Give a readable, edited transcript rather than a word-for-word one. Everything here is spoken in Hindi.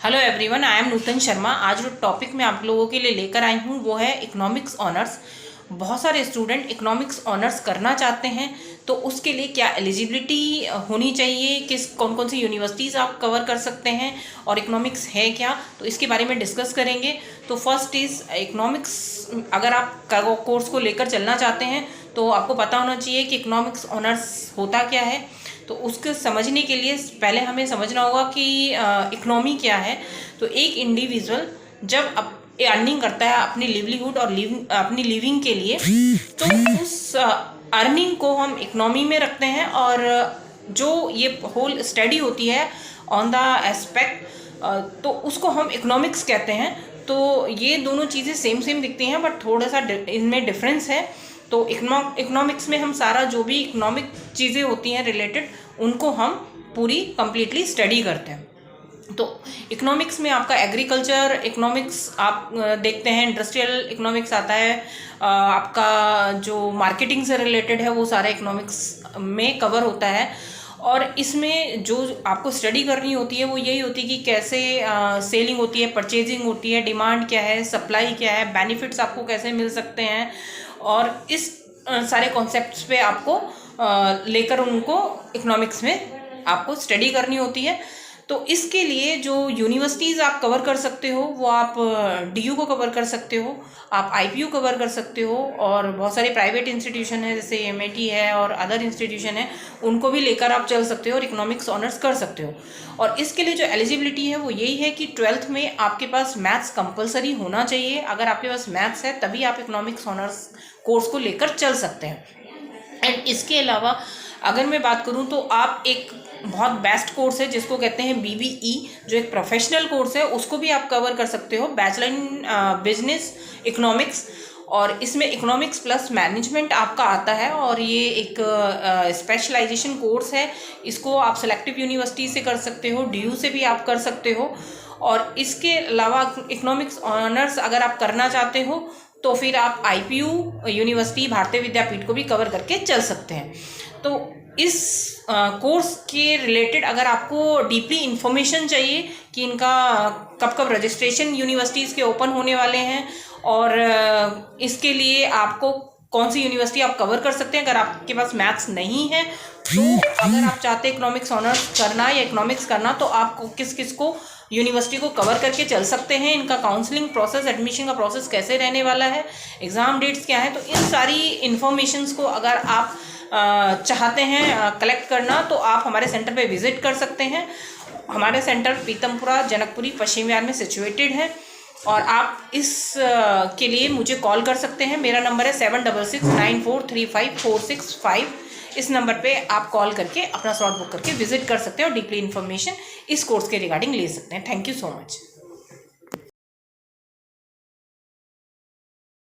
हेलो एवरीवन, आई एम नूतन शर्मा। आज जो टॉपिक मैं आप लोगों के लिए लेकर आई हूँ वो है इकोनॉमिक्स ऑनर्स। बहुत सारे स्टूडेंट इकोनॉमिक्स ऑनर्स करना चाहते हैं, तो उसके लिए क्या एलिजिबिलिटी होनी चाहिए, कौन कौन सी यूनिवर्सिटीज़ आप कवर कर सकते हैं और इकोनॉमिक्स है क्या, तो इसके बारे में डिस्कस करेंगे। तो फर्स्ट इज़ इकोनॉमिक्स। अगर आप कोर्स को लेकर चलना चाहते हैं तो आपको पता होना चाहिए कि इकोनॉमिक्स ऑनर्स होता क्या है। तो उसको समझने के लिए पहले हमें समझना होगा कि इकोनॉमी क्या है। तो एक इंडिविजुअल जब अर्निंग करता है अपनी लिवलीहुड और अपनी लिविंग के लिए, तो उस अर्निंग को हम इकोनॉमी में रखते हैं। और जो ये होल स्टडी होती है ऑन द एस्पेक्ट, तो उसको हम इकोनॉमिक्स कहते हैं। तो ये दोनों चीज़ें सेम दिखती हैं, बट थोड़ा सा इनमें डिफरेंस है। तो इकोनॉमिक्स में हम सारा जो भी इकोनॉमिक चीज़ें होती हैं रिलेटेड, उनको हम पूरी कंप्लीटली स्टडी करते हैं। तो इकोनॉमिक्स में आपका एग्रीकल्चर इकोनॉमिक्स आप देखते हैं, इंडस्ट्रियल इकोनॉमिक्स आता है, आपका जो मार्केटिंग से रिलेटेड है वो सारा इकोनॉमिक्स में कवर होता है। और इसमें जो आपको स्टडी करनी होती है वो यही होती है कि कैसे सेलिंग होती है, परचेजिंग होती है, डिमांड क्या है, सप्लाई क्या है, बेनिफिट्स आपको कैसे मिल सकते हैं। और इस सारे कॉन्सेप्ट्स पे आपको लेकर उनको इकोनॉमिक्स में आपको स्टडी करनी होती है। तो इसके लिए जो यूनिवर्सिटीज़ आप कवर कर सकते हो वो आप डीयू को कवर कर सकते हो, आप आईपीयू कवर कर सकते हो, और बहुत सारे प्राइवेट इंस्टीट्यूशन है जैसे एमआईटी है और अदर इंस्टीट्यूशन है, उनको भी लेकर आप चल सकते हो और इकोनॉमिक्स ऑनर्स कर सकते हो। और इसके लिए जो एलिजिबिलिटी है वो यही है कि 12th में आपके पास मैथ्स कंपलसरी होना चाहिए। अगर आपके पास मैथ्स है तभी आप इकोनॉमिक्स ऑनर्स कोर्स को लेकर चल सकते हैं। एंड इसके अलावा अगर मैं बात करूं तो आप एक बहुत बेस्ट कोर्स है जिसको कहते हैं बीबीई, जो एक प्रोफेशनल कोर्स है, उसको भी आप कवर कर सकते हो, बैचलर इन बिजनेस इकोनॉमिक्स। और इसमें इकोनॉमिक्स प्लस मैनेजमेंट आपका आता है, और ये एक स्पेशलाइजेशन कोर्स है। इसको आप सेलेक्टिव यूनिवर्सिटी से कर सकते हो, डीयू से भी आप कर सकते हो। और इसके अलावा इकोनॉमिक्स ऑनर्स अगर आप करना चाहते हो तो फिर आप आईपीयू यूनिवर्सिटी भारतीय विद्यापीठ को भी कवर करके चल सकते हैं। तो इस कोर्स के रिलेटेड अगर आपको डीपली इन्फॉर्मेशन चाहिए कि इनका कब कब रजिस्ट्रेशन यूनिवर्सिटीज़ के ओपन होने वाले हैं, और इसके लिए आपको कौन सी यूनिवर्सिटी आप कवर कर सकते हैं, अगर आपके पास मैथ्स नहीं है तो अगर आप चाहते हैं इकोनॉमिक्स ऑनर्स करना या इकोनॉमिक्स करना, तो आप किस को यूनिवर्सिटी को कवर करके चल सकते हैं, इनका काउंसलिंग प्रोसेस, एडमिशन का प्रोसेस कैसे रहने वाला है, एग्ज़ाम डेट्स क्या है। तो इन सारी इन्फॉर्मेशंस को अगर आप चाहते हैं कलेक्ट करना, तो आप हमारे सेंटर पे विज़िट कर सकते हैं। हमारे सेंटर पीतमपुरा जनकपुरी पश्चिम विहार में सिचुएटेड है, और आप इस के लिए मुझे कॉल कर सकते हैं। मेरा नंबर है 7669435465। इस नंबर पे आप कॉल करके अपना स्लॉट बुक करके विजिट कर सकते हैं और डीपली इन्फॉर्मेशन इस कोर्स के रिगार्डिंग ले सकते हैं। Thank you so much.